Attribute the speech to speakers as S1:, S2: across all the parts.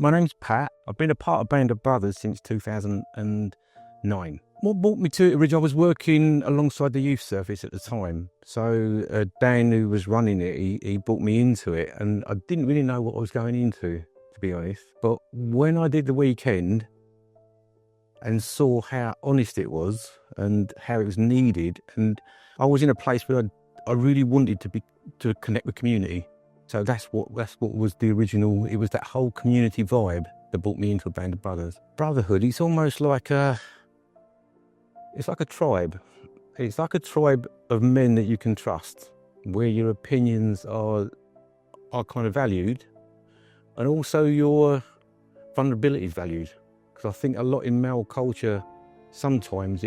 S1: My name's Pat. I've been a part of Band of Brothers since 2009. What brought me to it originally, I was working alongside the youth service at the time. So Dan, who was running it, he brought me into it, and I didn't really know what I was going into, to be honest. But when I did the weekend and saw how honest it was and how it was needed, and I was in a place where I really wanted to connect with community. So that's what was the original. It was that whole community vibe that brought me into a Band of Brothers. Brotherhood, it's almost like it's like a tribe. It's like a tribe of men that you can trust, where your opinions are kind of valued, and also your vulnerability is valued. Because I think a lot in male culture, sometimes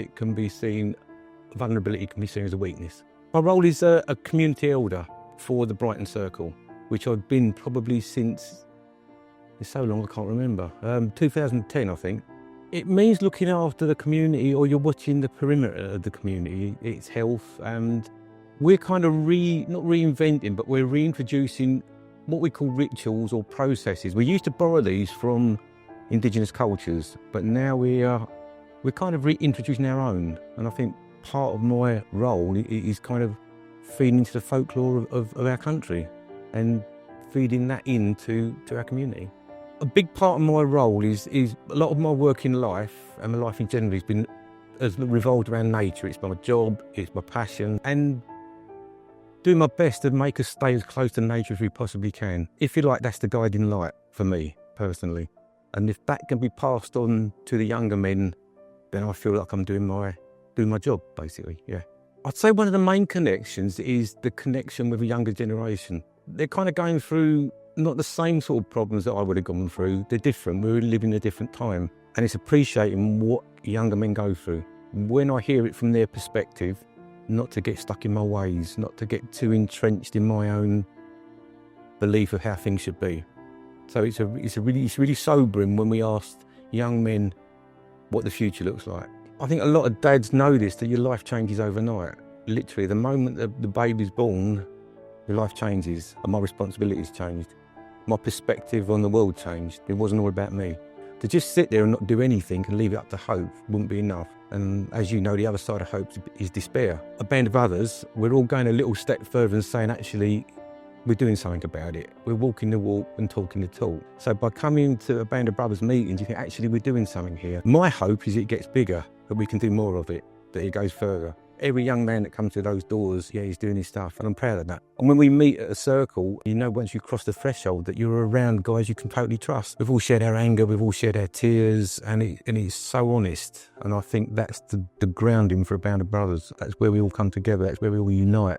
S1: vulnerability can be seen as a weakness. My role is a community elder for the Brighton Circle, which I've been probably since, it's so long I can't remember, 2010 I think. It means looking after the community, or you're watching the perimeter of the community, its health, and we're kind of not reinventing, but we're reintroducing what we call rituals or processes. We used to borrow these from indigenous cultures, but now we're kind of reintroducing our own. And I think part of my role is kind of feeding into the folklore of our country and feeding that into our community. A big part of my role is a lot of my work in life, and my life in general has revolved around nature. It's my job, it's my passion, and doing my best to make us stay as close to nature as we possibly can. If you like, that's the guiding light for me personally. And if that can be passed on to the younger men, then I feel like I'm doing my job, basically, yeah. I'd say one of the main connections is the connection with the younger generation. They're kind of going through not the same sort of problems that I would have gone through. They're different. We're living in a different time. And it's appreciating what younger men go through. When I hear it from their perspective, not to get stuck in my ways, not to get too entrenched in my own belief of how things should be. So it's really sobering when we ask young men what the future looks like. I think a lot of dads know this, that your life changes overnight. Literally, the moment the baby's born, your life changes, and my responsibilities changed. My perspective on the world changed. It wasn't all about me. To just sit there and not do anything and leave it up to hope wouldn't be enough. And as you know, the other side of hope is despair. A Band of Others, we're all going a little step further and saying, actually, we're doing something about it. We're walking the walk and talking the talk. So by coming to a Band of Brothers meetings, you think, actually, we're doing something here. My hope is it gets bigger, that we can do more of it, that it goes further. Every young man that comes through those doors, yeah, he's doing his stuff, and I'm proud of that. And when we meet at a circle, you know, once you cross the threshold, that you're around guys you can totally trust. We've all shared our anger, we've all shared our tears, and it's so honest. And I think that's the grounding for a Band of Brothers. That's where we all come together, that's where we all unite.